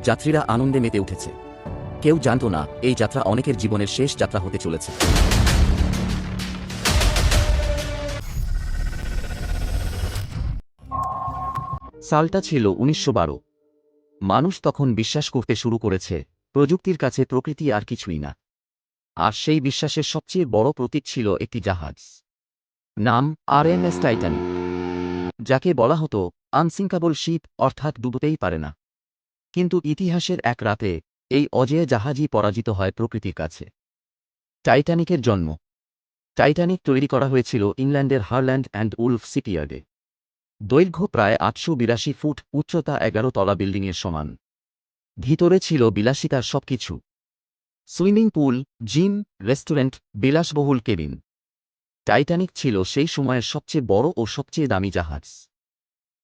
যাত্রীরা আনন্দে মেতে উঠেছে। কেউ জানত না এই যাত্রা অনেকের জীবনের শেষ যাত্রা হতে চলেছে। সালটা ছিল 1912। মানুষ তখন বিশ্বাস করতে শুরু করেছে প্রযুক্তির কাছে প্রকৃতি আর কিছুই না। আর সেই বিশ্বাসের সবচেয়ে বড় প্রতীক ছিল একটি জাহাজ, নাম আরএমএস টাইটানিক, যাকে বলা হতো আনসিঙ্কাবল শিপ, অর্থাৎ ডুবতেই পারে না। কিন্তু ইতিহাসের এক রাতে এই অজেয় জাহাজই পরাজিত হয় প্রকৃতির কাছে। টাইটানিকের জন্ম। টাইটানিক তৈরি করা হয়েছিল ইংল্যান্ডের হারল্যান্ড অ্যান্ড উলফ শিপইয়ার্ডে। দৈর্ঘ্য প্রায় 882 ফুট, উচ্চতা 11 তলা বিল্ডিংয়ের সমান। ভিতরে ছিল বিলাসিতার সবকিছু: সুইমিং পুল, জিম, রেস্টুরেন্ট, বিলাসবহুল কেবিন। টাইটানিক ছিল সেই সময়ের সবচেয়ে বড় ও সবচেয়ে দামি জাহাজ।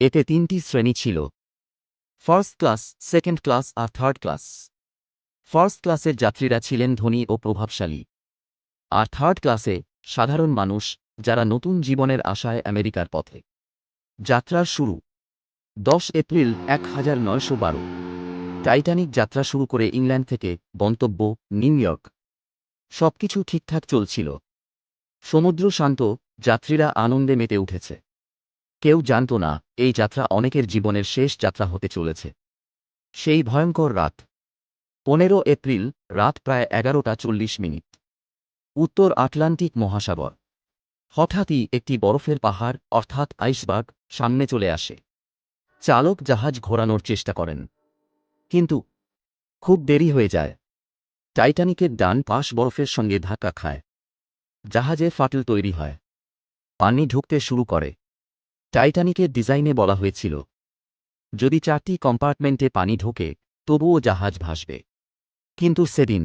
এতে 3টি শ্রেণী ছিল: ফার্স্ট ক্লাস, সেকেন্ড ক্লাস আর থার্ড ক্লাস। ফার্স্ট ক্লাসের যাত্রীরা ছিলেন ধনী ও প্রভাবশালী, আর থার্ড ক্লাসে সাধারণ মানুষ, যারা নতুন জীবনের আশায় আমেরিকার পথে। যাত্রার শুরু 10 এপ্রিল 1912। টাইটানিক যাত্রা শুরু করে ইংল্যান্ড থেকে, গন্তব্য নিউ ইয়র্ক। সবকিছু ঠিকঠাক চলছিল। সমুদ্র শান্ত, যাত্রীরা আনন্দে মেতে উঠেছে। কেউ জানত না এই যাত্রা অনেকের জীবনের শেষ যাত্রা হতে চলেছে। সেই ভয়ঙ্কর রাত, 15 এপ্রিল, রাত প্রায় 11:40। উত্তর আটলান্টিক মহাসাগর। হঠাৎই একটি বরফের পাহাড়, অর্থাৎ আইসবার্গ, সামনে চলে আসে। চালক জাহাজ ঘোরানোর চেষ্টা করেন, কিন্তু খুব দেরি হয়ে যায়। টাইটানিকের ডান পাশ বরফের সঙ্গে ধাক্কা খায়। জাহাজে ফাটল তৈরি হয়, পানি ঢুকতে শুরু করে। টাইটানিকের ডিজাইনে বলা হয়েছিল যদি 4টি কম্পার্টমেন্টে পানি ঢোকে তবুও জাহাজ ভাসবে। কিন্তু সেদিন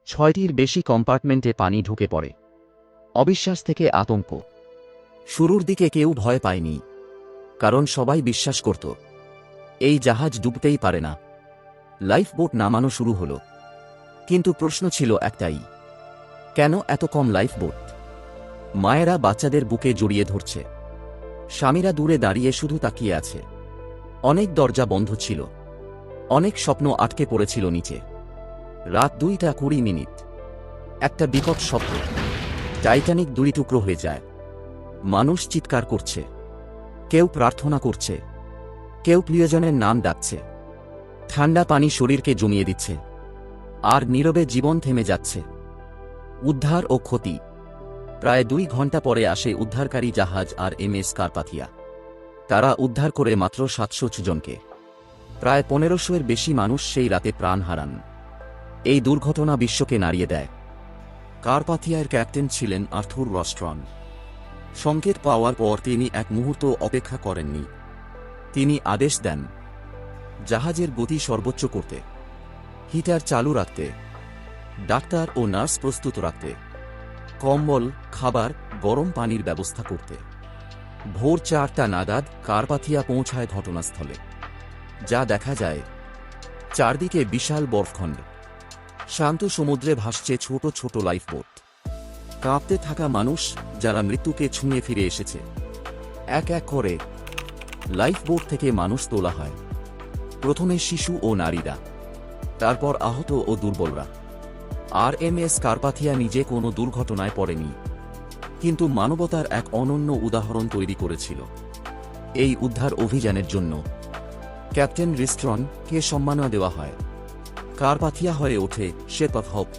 6টির বেশি কম্পার্টমেন্টে পানি ঢুকে পড়ে। অবিশ্বাস থেকে আতঙ্ক। শুরুর দিকে কেউ ভয় পায়নি, কারণ সবাই বিশ্বাস করত এই জাহাজ ডুবতেই পারে না। লাইফবোট নামানো শুরু হলো, কিন্তু প্রশ্ন ছিল একটাই: কেন এত কম লাইফবোট? মায়েরা বাচ্চাদের বুকে জড়িয়ে ধরছে, স্বামীরা দূরে দাঁড়িয়ে শুধু তাকিয়ে আছে। অনেক দরজা বন্ধ ছিল, অনেক স্বপ্ন আটকে পড়েছিল নিচে। রাত 2:20। একটা বিকট শব্দ, টাইটানিক 2 টুকরো হয়ে যায়। মানুষ চিৎকার করছে, কেউ প্রার্থনা করছে, কেউ প্রিয়জনের নাম ডাকছে। ঠান্ডা পানি শরীরকে জমিয়ে দিচ্ছে, আর নীরবে জীবন থেমে যাচ্ছে। উদ্ধার ও ক্ষতি। প্রায় 2 ঘন্টা পরে আসে উদ্ধারকারী জাহাজ আর এমএস কারপাথিয়া। তারা উদ্ধার করে মাত্র 700 জনকে। প্রায় 1500-এর বেশি মানুষ সেই রাতে প্রাণ হারান। এই দুর্ঘটনা বিশ্বকে নাড়িয়ে দেয়। কারপাথিয়ার ক্যাপ্টেন ছিলেন আর্থুর রস্ট্রন। সংকেত পাওয়ার পর তিনি এক মুহূর্ত অপেক্ষা করেননি। তিনি আদেশ দেন জাহাজের গতি সর্বোচ্চ করতে, হিটার চালু রাখতে, ডাক্তার ও নার্স প্রস্তুত রাখতে, কম্বল, খাবার, গরম পানির ব্যবস্থা করতে। ভোর 4টা নাগাদ কারপাথিয়া পৌঁছায় ঘটনাস্থলে। যা দেখা যায়, চারদিকে বিশাল বরফখণ্ড, শান্ত সমুদ্রে ভাসছে ছোট ছোট লাইফবোট। কাঁপতে থাকা মানুষ, যারা মৃত্যুকে ছুঁয়ে ফিরে এসেছে। এক এক করে লাইফবোট থেকে মানুষ তোলা হয়। প্রথমে শিশু ও নারীরা, তারপর আহত ও দুর্বলরা। আরএমএস কারপাথিয়া নিজে কোনো দুর্ঘটনায় পড়েনি, কিন্তু মানবতার এক অনন্য উদাহরণ তৈরি করেছিল। এই উদ্ধার অভিযানের জন্য ক্যাপ্টেন রিস্ট্রনকে সম্মাননা দেওয়া হয়। কারপাথিয়া হয়ে ওঠে শেপ অফ হোপ।